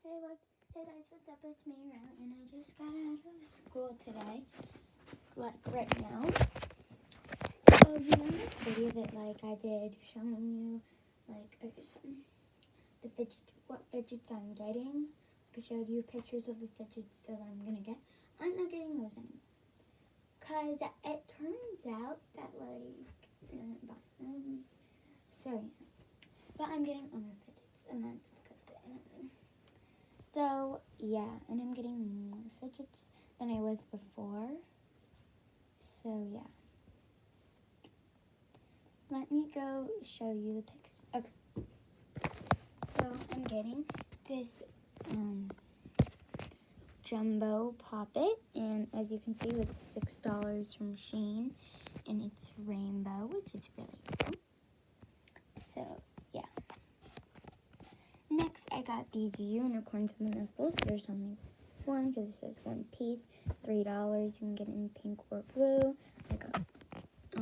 Hey guys, what's up? It's me, Riley, and I just got out of school today, like right now. So you know the video that I did showing you the what fidgets I'm getting? I showed you pictures of the fidgets that I'm gonna get. I'm not getting those anymore, cause it turns out that so yeah. But I'm getting other fidgets, and that's the good thing. So, yeah, and I'm getting more fidgets than I was before. So, yeah. Let me go show you the pictures. Okay. So, I'm getting this jumbo poppet, and as you can see, it's $6 from Shein, and it's rainbow, which is really cool. So, yeah. Next, I got these unicorns and nipples. There's only one because it says one piece. $3. You can get it in pink or blue. I got, I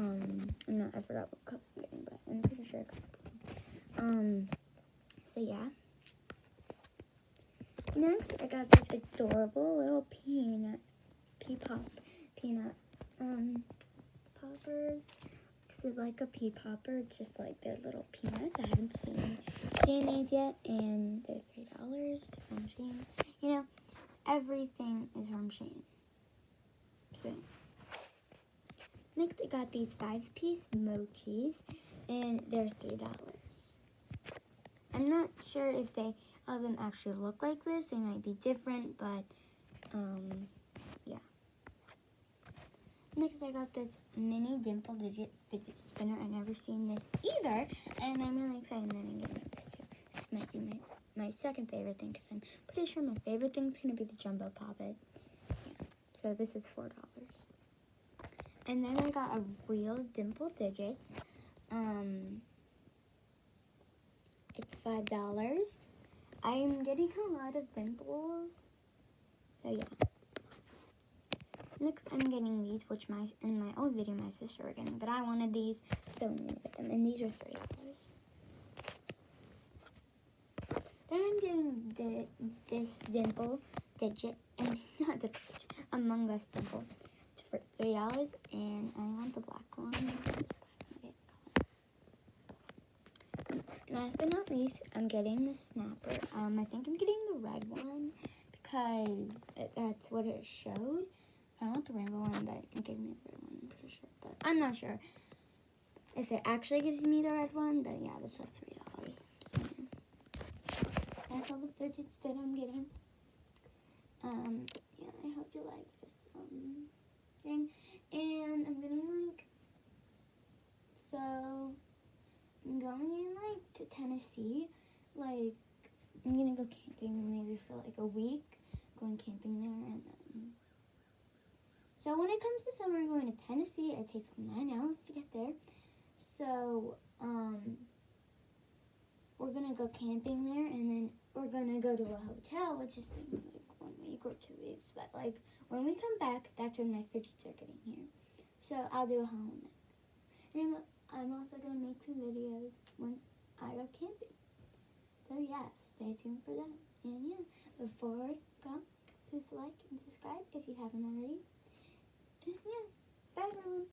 forgot what color I'm getting, but I'm pretty sure I got blue. So yeah. Next, I got these adorable little peanut poppers. It's like a pea popper, just like they're little peanuts. I haven't seen these yet, and they're $3 from Shein. You know, everything is from Shein. So, next, I got these 5-piece mochis, and they're $3. I'm not sure if all of them actually look like this. They might be different, but yeah. Next, I got this mini dimple digit fidget spinner. I've never seen this either, and I'm really excited that I'm getting this too. This might be my second favorite thing, because I'm pretty sure my favorite thing is going to be the jumbo poppet. Yeah, so this is $4. And then I got a real dimple digit. It's $5. I'm getting a lot of dimples, so yeah. Next, I'm getting these, which in my old video, my sister were getting, but I wanted these, so I'm going to get them, and these are $3. Then I'm getting this dimple digit, and not dimple digit, Among Us dimple. It's for $3, and I want the black one. Last but not least, I'm getting the snapper. I think I'm getting the red one, because that's what it showed. I want the rainbow one, but it gave me the red one, I'm pretty sure. But I'm not sure if it actually gives me the red one, but yeah, this was $3. So that's all the fidgets that I'm getting. Yeah, I hope you like this thing. And I'm getting I'm going to Tennessee. I'm gonna go camping maybe for a week. Going camping there, and then so when it comes to summer going to Tennessee, it takes 9 hours to get there. So, we're going to go camping there, and then we're going to go to a hotel, which is 1 week or 2 weeks. But, when we come back, that's when my fidgets are getting here. So, I'll do a haul on that. And I'm also going to make some videos when I go camping. So, yeah, stay tuned for that. And, yeah, before I go, please like and subscribe if you haven't already. Yeah, bye everyone.